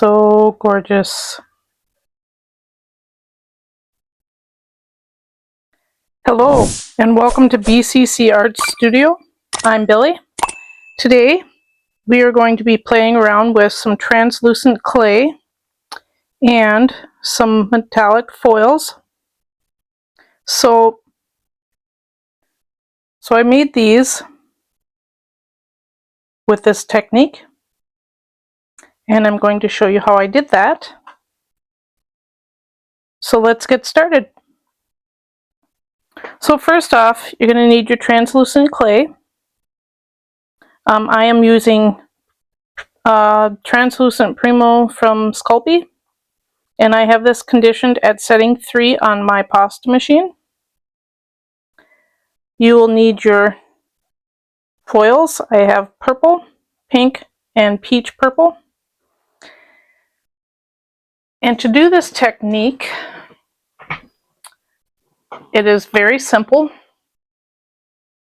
so gorgeous. Hello and welcome to BCCArts Studio. I'm Billy. Today we are going to be playing around with some translucent clay and some metallic foils. So I made these with this technique, and I'm going to show you how I did that. So let's get started. So first off, you're going to need your translucent clay. I am using translucent Primo from Sculpey, and I have this conditioned at setting 3 on my pasta machine. You will need your foils. I have purple, pink, and peach purple. And to do this technique, it is very simple.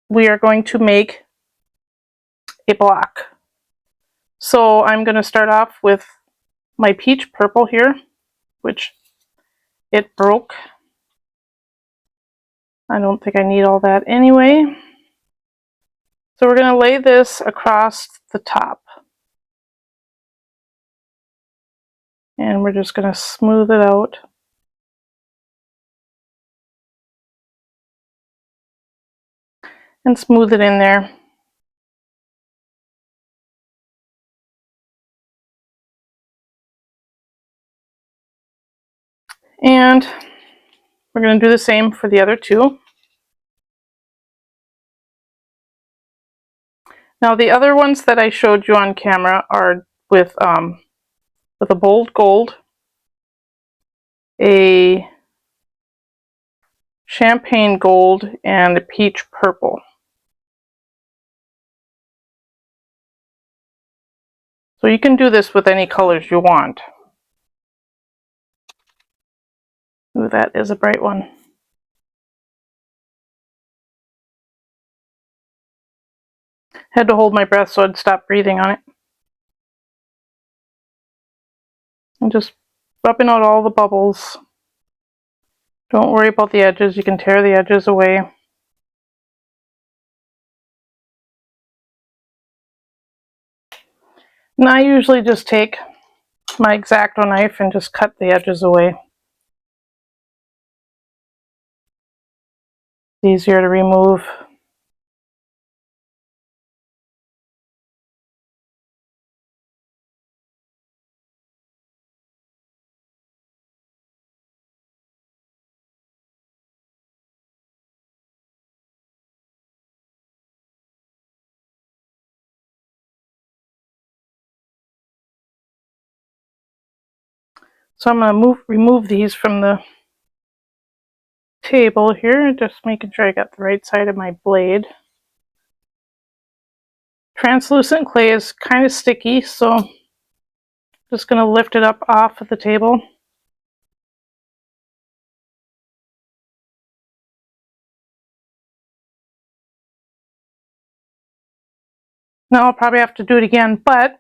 We are going to make a block. So I'm going to start off with my peach purple here, which it broke. I don't think I need all that anyway. So we're going to lay this across the top. And we're just going to smooth it out. And smooth it in there. And we're going to do the same for the other two. Now the other ones that I showed you on camera are with a bold gold, a champagne gold, and a peach purple. So you can do this with any colors you want. Ooh, that is a bright one. Had to hold my breath so I'd stop breathing on it. And just rubbing out all the bubbles. Don't worry about the edges, you can tear the edges away. And I usually just take my X-Acto knife and just cut the edges away. It's easier to remove. So I'm going to remove these from the table here, just making sure I got the right side of my blade. Translucent clay is kind of sticky, so I'm just going to lift it up off of the table. Now I'll probably have to do it again, but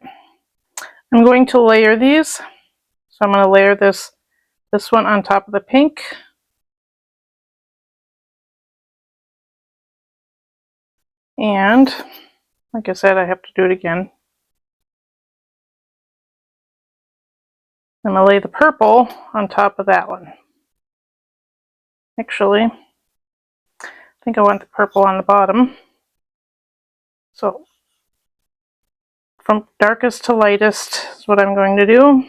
I'm going to layer these. So I'm going to layer this one on top of the pink. And like I said, I have to do it again. I'm going to lay the purple on top of that one. Actually, I think I want the purple on the bottom. So from darkest to lightest is what I'm going to do.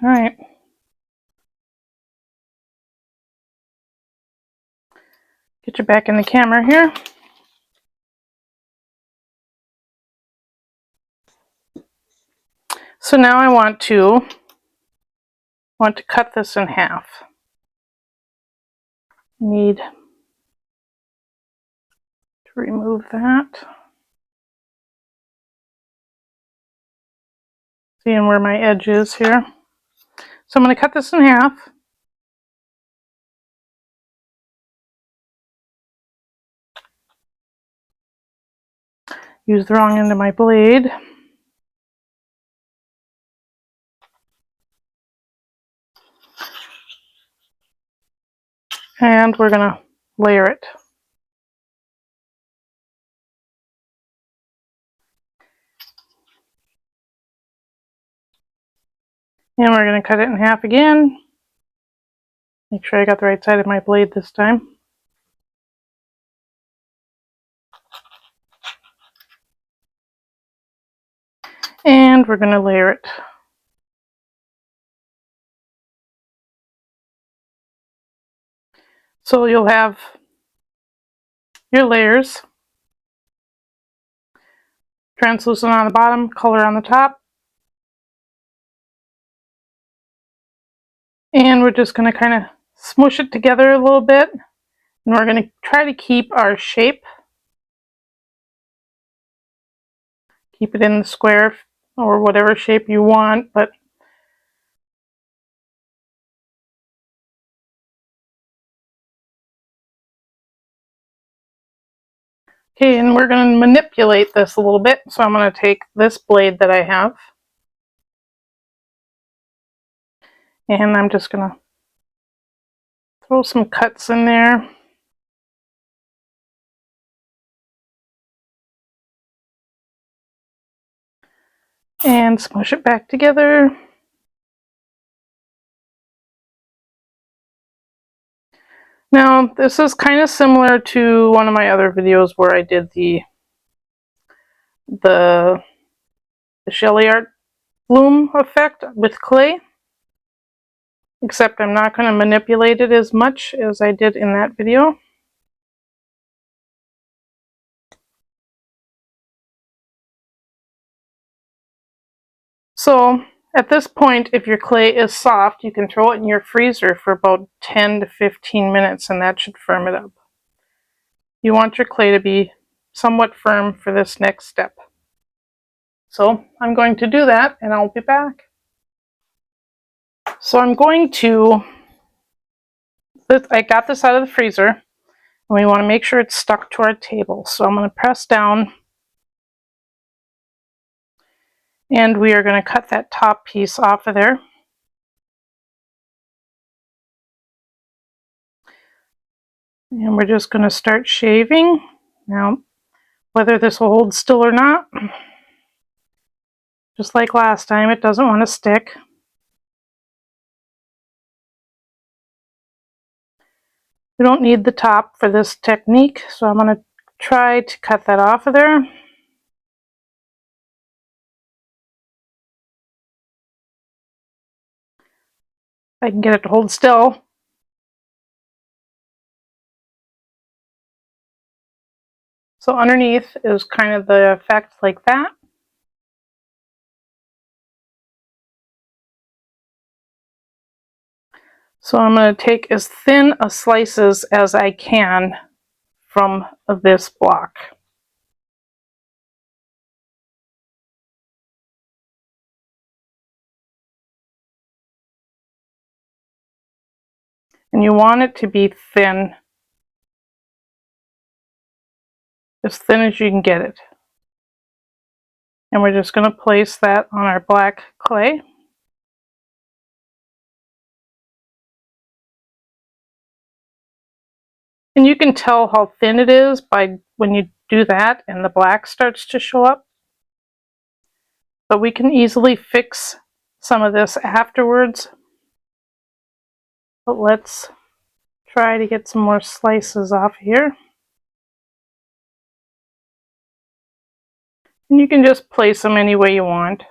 All right. Get you back in the camera here. So now I want to cut this in half. Need to remove that. Seeing where my edge is here. So I'm going to cut this in half. Use the wrong end of my blade. And we're going to layer it. And we're going to cut it in half again. Make sure I got the right side of my blade this time. And we're going to layer it. So you'll have your layers. Translucent on the bottom, color on the top. And we're just going to kind of smoosh it together a little bit. And we're going to try to keep our shape. Keep it in the square or whatever shape you want, but okay, and we're going to manipulate this a little bit. So I'm going to take this blade that I have, and I'm just going to throw some cuts in there. And smush it back together. Now, this is kind of similar to one of my other videos where I did the Shelly Art bloom effect with clay, except I'm not going to manipulate it as much as I did in that video. So at this point, if your clay is soft, you can throw it in your freezer for about 10 to 15 minutes and that should firm it up. You want your clay to be somewhat firm for this next step. So I'm going to do that and I'll be back. So I'm going to, I got this out of the freezer and we want to make sure it's stuck to our table. So I'm going to press down and we are going to cut that top piece off of there. And we're just going to start shaving. Now, whether this will hold still or not, just like last time, it doesn't want to stick. We don't need the top for this technique, so I'm going to try to cut that off of there. I can get it to hold still. So underneath is kind of the effect like that. So I'm going to take as thin a slices as I can from this block. And you want it to be thin, as thin as you can get it. And we're just going to place that on our black clay. And you can tell how thin it is by when you do that and the black starts to show up. But we can easily fix some of this afterwards. But let's try to get some more slices off here. And you can just place them any way you want.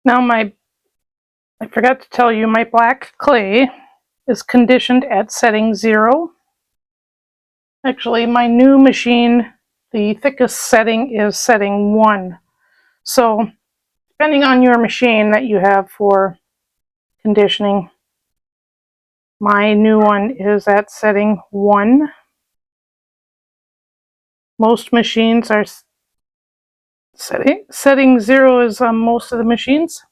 Now I forgot to tell you, my black clay is conditioned at setting 0. Actually, my new machine the thickest setting is setting 1. So depending on your machine that you have for conditioning, my new one is at setting 1. Most machines are setting 0 is on most of the machines.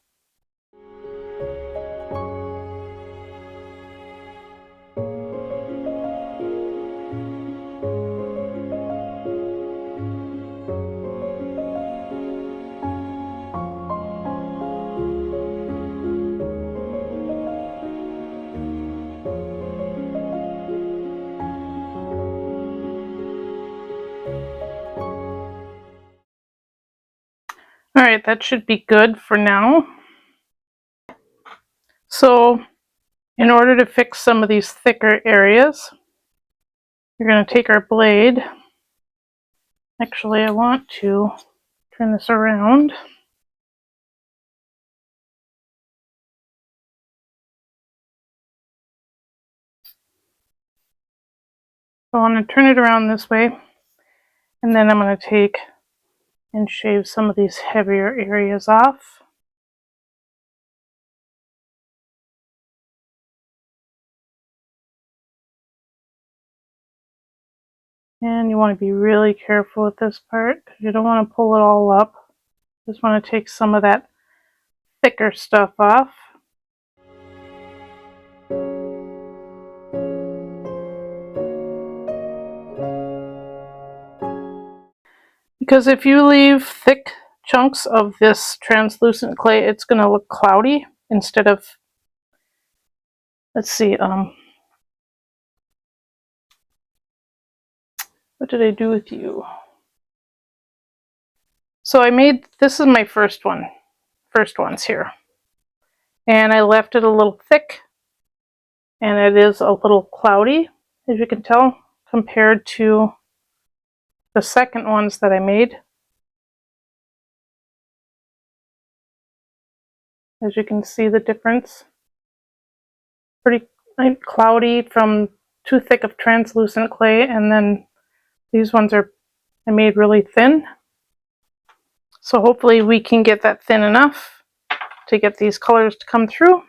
Alright, that should be good for now. So in order to fix some of these thicker areas, we're going to take our blade. Actually, I want to turn this around. So I want to turn it around this way, and then I'm going to take and shave some of these heavier areas off. And you want to be really careful with this part because you don't want to pull it all up. Just want to take some of that thicker stuff off. Because if you leave thick chunks of this translucent clay, it's going to look cloudy instead of, let's see, what did I do with you? So this is my first ones here. And I left it a little thick, and it is a little cloudy, as you can tell, compared to the second ones that I made. As you can see the difference. Pretty cloudy from too thick of translucent clay, and then these ones I made really thin. So hopefully we can get that thin enough to get these colors to come through.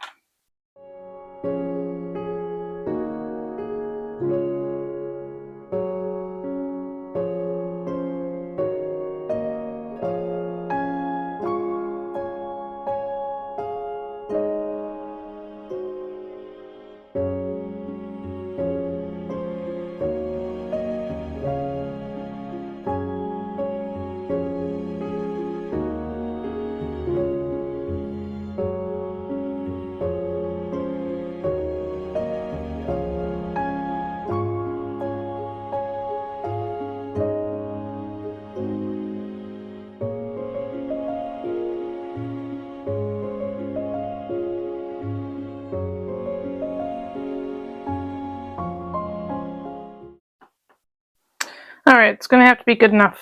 Alright, it's going to have to be good enough.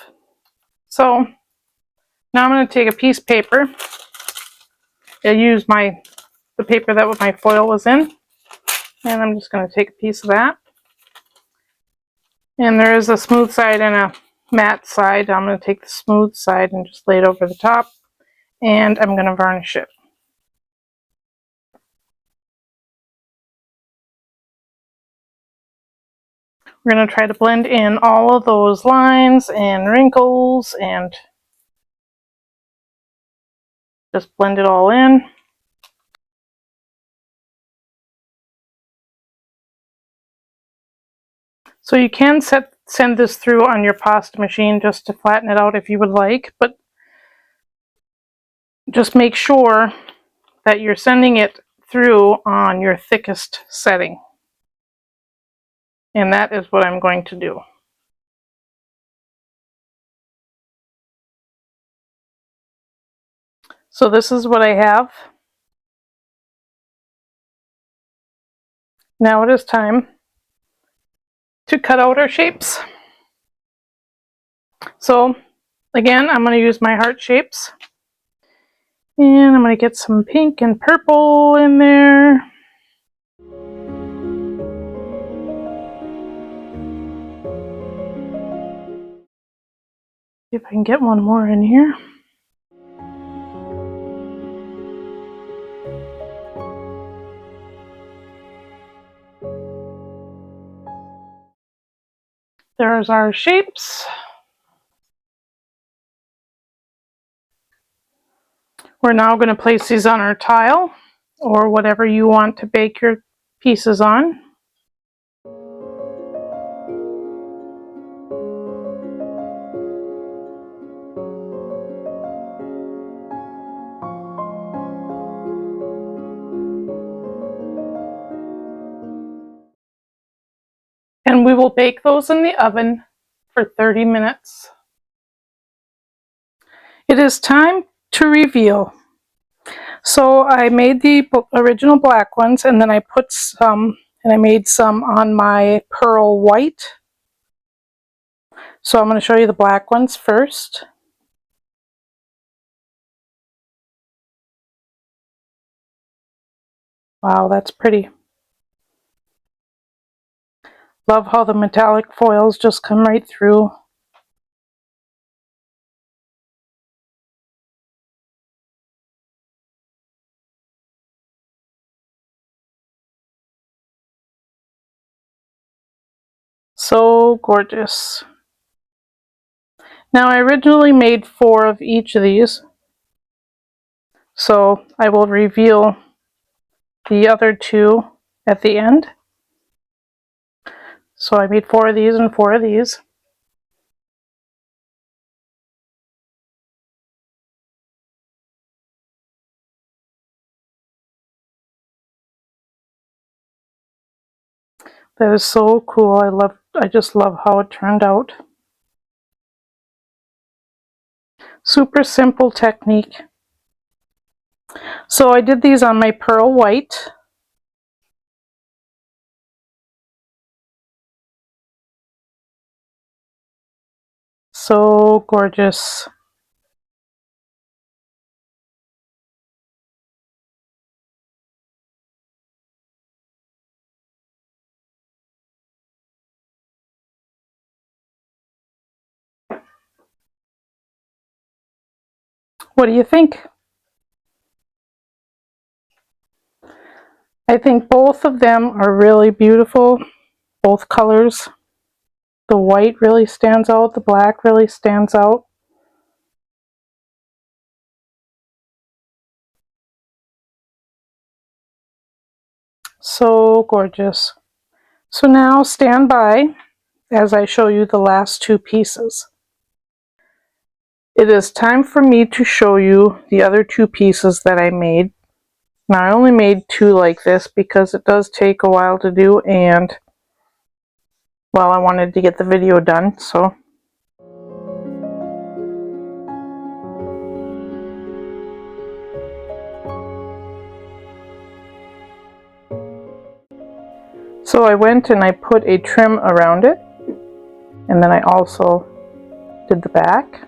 So now I'm going to take a piece of paper. I used the paper that my foil was in, and I'm just going to take a piece of that. And there is a smooth side and a matte side. I'm going to take the smooth side and just lay it over the top, and I'm going to varnish it. We're going to try to blend in all of those lines and wrinkles and just blend it all in. So you can send this through on your pasta machine just to flatten it out if you would like, but just make sure that you're sending it through on your thickest setting. And that is what I'm going to do. So this is what I have. Now it is time to cut out our shapes. So again, I'm going to use my heart shapes. And I'm going to get some pink and purple in there. See if I can get one more in here. There's our shapes. We're now going to place these on our tile or whatever you want to bake your pieces on. And we will bake those in the oven for 30 minutes. It is time to reveal. So I made the original black ones, and then I put some, and I made some on my pearl white. So I'm going to show you the black ones first. Wow, that's pretty. Love how the metallic foils just come right through. So gorgeous. Now I originally made 4 of each of these, so I will reveal the other 2 at the end. So I made 4 of these and 4 of these. That is so cool. I just love how it turned out. Super simple technique. So I did these on my pearl white. So gorgeous. What do you think? I think both of them are really beautiful, both colors. The white really stands out, the black really stands out. So gorgeous. So now stand by as I show you the last 2 pieces. It is time for me to show you the other 2 pieces that I made. Now I only made 2 like this because it does take a while to do, and well, I wanted to get the video done, so. So I went and I put a trim around it, and then I also did the back.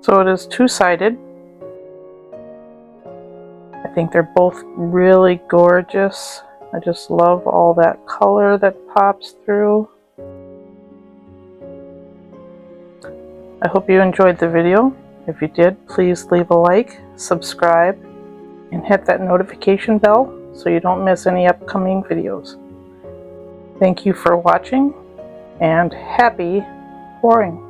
So it is 2-sided. I think they're both really gorgeous. I just love all that color that pops through. I hope you enjoyed the video. If you did, please leave a like, subscribe, and hit that notification bell so you don't miss any upcoming videos. Thank you for watching, and happy pouring!